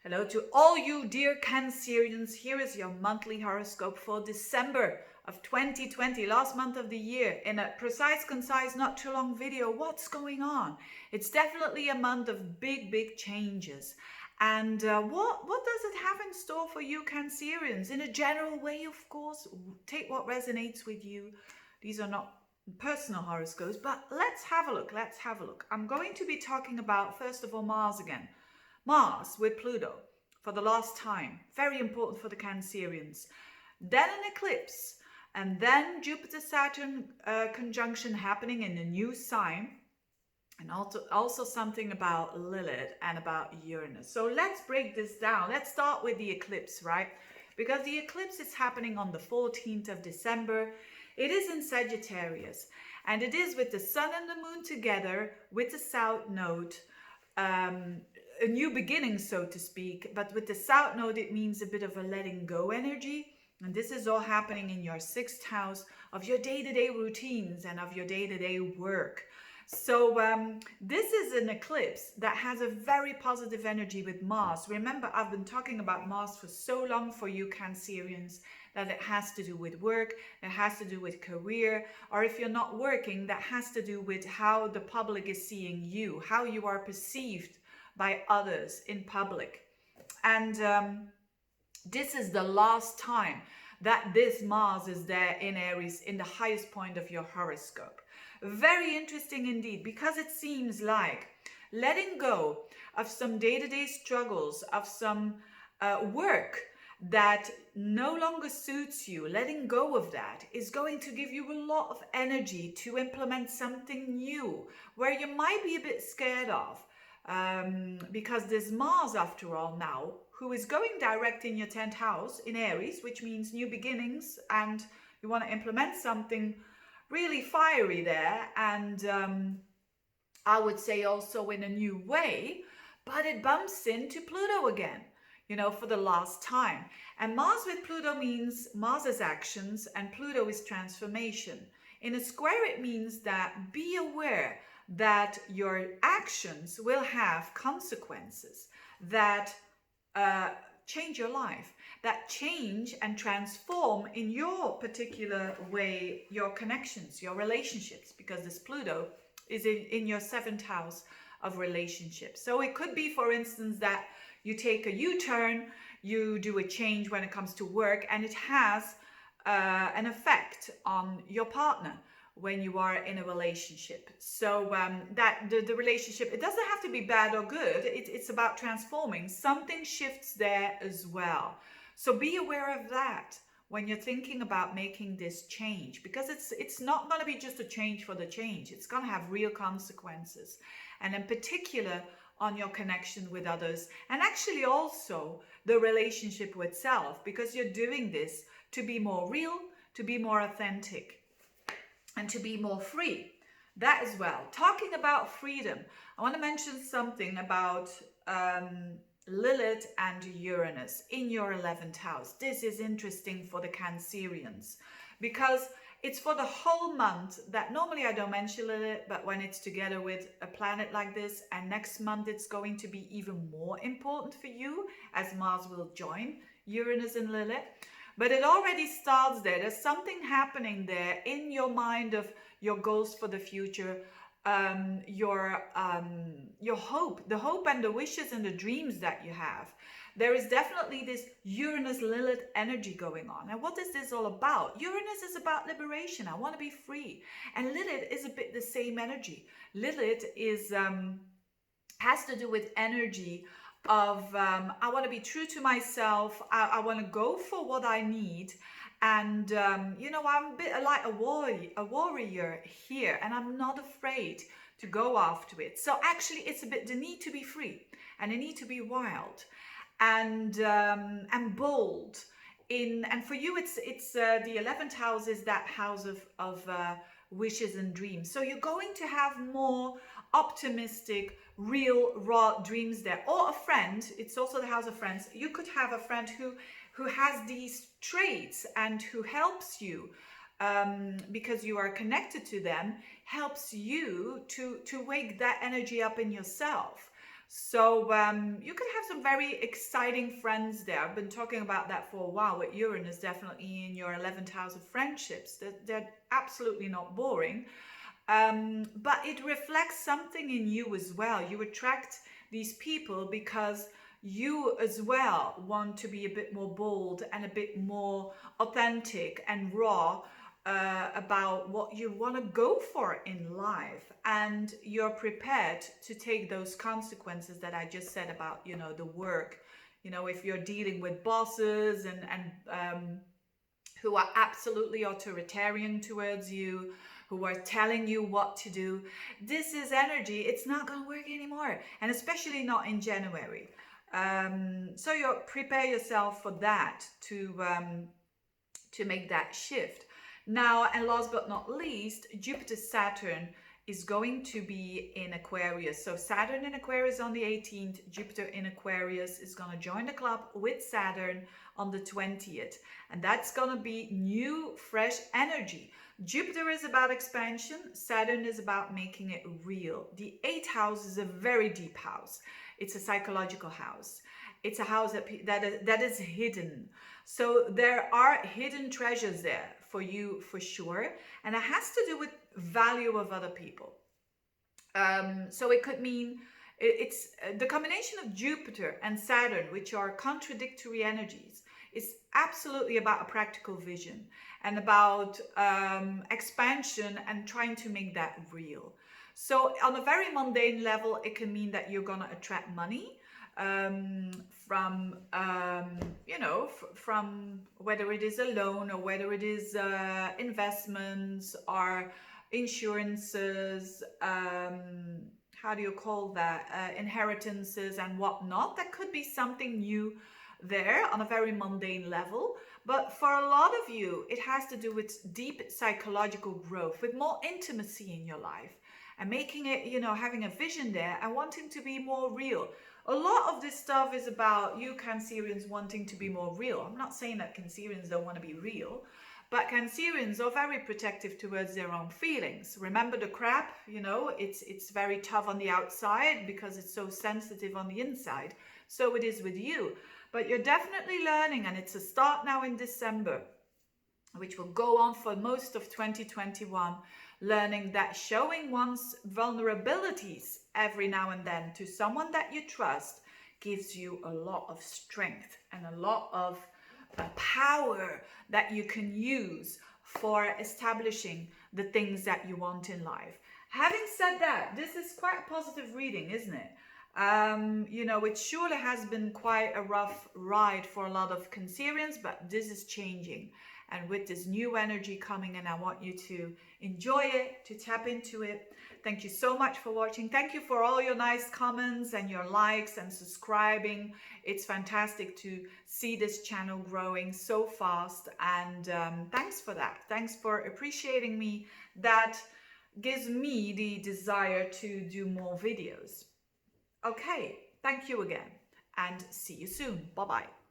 Hello to all you dear Cancerians. Here is your monthly horoscope for December of 2020, last month of the year, in a precise, concise, not too long video. What's going on? It's definitely a month of big changes. And what does it have in store for you Cancerians? In a general way, of course, take what resonates with you. These are not personal horoscopes, but let's have a look. I'm going to be talking about, first of all, Mars again. Mars with Pluto for the last time. Very important for the Cancerians. Then an eclipse. And then Jupiter-Saturn conjunction happening in a new sign. And also something about Lilith and about Uranus. So let's break this down. Let's start with the eclipse, right? Because the eclipse is happening on the 14th of December. It is in Sagittarius. And it is with the sun and the moon together with the south node. A new beginning, so to speak, but with the south node it means a bit of a letting go energy, and this is all happening in your 6th house of your day-to-day routines and of your day-to-day work. So this is an eclipse that has a very positive energy with Mars. Remember, I've been talking about Mars for so long for you Cancerians that it has to do with work, it has to do with career, or if you're not working, that has to do with how the public is seeing you, how you are perceived by others in public. And this is the last time that this Mars is there in Aries in the highest point of your horoscope. Very interesting indeed, because it seems like letting go of some day-to-day struggles, of some work that no longer suits you, letting go of that is going to give you a lot of energy to implement something new where you might be a bit scared of. Because there's Mars, after all, now, who is going direct in your 10th house in Aries, which means new beginnings, and you want to implement something really fiery there, and I would say also in a new way, but it bumps into Pluto again, you know, for the last time. And Mars with Pluto means Mars is actions and Pluto is transformation. In a square, it means that be aware that your actions will have consequences that change your life, that change and transform in your particular way your connections, your relationships, because this Pluto is in your 7th house of relationships. So it could be, for instance, that you take a U-turn, you do a change when it comes to work, and it has an effect on your partner when you are in a relationship. So that the relationship, it doesn't have to be bad or good, it's about transforming. Something shifts there as well. So be aware of that when you're thinking about making this change, because it's not going to be just a change for the change. It's going to have real consequences, and in particular on your connection with others, and actually also the relationship with self, because you're doing this to be more real, to be more authentic, and to be more free. That as well. Talking about freedom, I want to mention something about Lilith and Uranus in your 11th house. This is interesting for the Cancerians because it's for the whole month. That normally I don't mention Lilith, but when it's together with a planet like this, and next month it's going to be even more important for you as Mars will join Uranus and Lilith. But it already starts there. There's something happening there in your mind of your goals for the future, your hope, the hope and the wishes and the dreams that you have. There is definitely this Uranus-Lilith energy going on. And what is this all about? Uranus is about liberation. I want to be free. And Lilith is a bit the same energy. Lilith is has to do with energy of I want to be true to myself. I want to go for what I need, and you know, I'm a bit like a warrior here, and I'm not afraid to go after it. So actually, it's a bit the need to be free and the need to be wild and bold. And for you, it's the 11th house is that house of wishes and dreams. So you're going to have more optimistic, real, raw dreams there. Or a friend, it's also the house of friends. You could have a friend who has these traits and who helps you because you are connected to them, helps you to wake that energy up in yourself. So you could have some very exciting friends there. I've been talking about that for a while with Uranus definitely in your 11th house of friendships. They're absolutely not boring. But it reflects something in you as well. You attract these people because you as well want to be a bit more bold and a bit more authentic and raw about what you want to go for in life, and you're prepared to take those consequences that I just said about, you know, the work. You know, if you're dealing with bosses and who are absolutely authoritarian towards you, who are telling you what to do, this is energy. It's not going to work anymore, and especially not in January. So you prepare yourself for that to make that shift. Now, and last but not least, Jupiter Saturn is going to be in Aquarius. So Saturn in Aquarius on the 18th, Jupiter in Aquarius is going to join the club with Saturn on the 20th. And that's going to be new, fresh energy. Jupiter is about expansion. Saturn is about making it real. The 8th house is a very deep house. It's a psychological house. It's a house that is hidden. So there are hidden treasures there for you for sure. And it has to do with value of other people. So it could mean it's the combination of Jupiter and Saturn, which are contradictory energies, is absolutely about a practical vision and about expansion and trying to make that real. So on a very mundane level, it can mean that you're going to attract money from, you know, from whether it is a loan or whether it is investments or insurances, how do you call that, inheritances and whatnot. That could be something new there on a very mundane level. But for a lot of you, it has to do with deep psychological growth, with more intimacy in your life and making it, you know, having a vision there and wanting to be more real. A lot of this stuff is about you Cancerians wanting to be more real. I'm not saying that Cancerians don't want to be real, but Cancerians are very protective towards their own feelings. Remember the crab, you know, it's very tough on the outside because it's so sensitive on the inside. So it is with you. But you're definitely learning, and it's a start now in December, which will go on for most of 2021, learning that showing one's vulnerabilities every now and then to someone that you trust gives you a lot of strength and a lot of power that you can use for establishing the things that you want in life. Having said that, this is quite a positive reading, isn't it? You know, it surely has been quite a rough ride for a lot of Cancerians, but this is changing. And with this new energy coming in, I want you to enjoy it, to tap into it. Thank you so much for watching. Thank you for all your nice comments and your likes and subscribing. It's fantastic to see this channel growing so fast. And thanks for that. Thanks for appreciating me. That gives me the desire to do more videos. Okay, thank you again and see you soon. Bye-bye.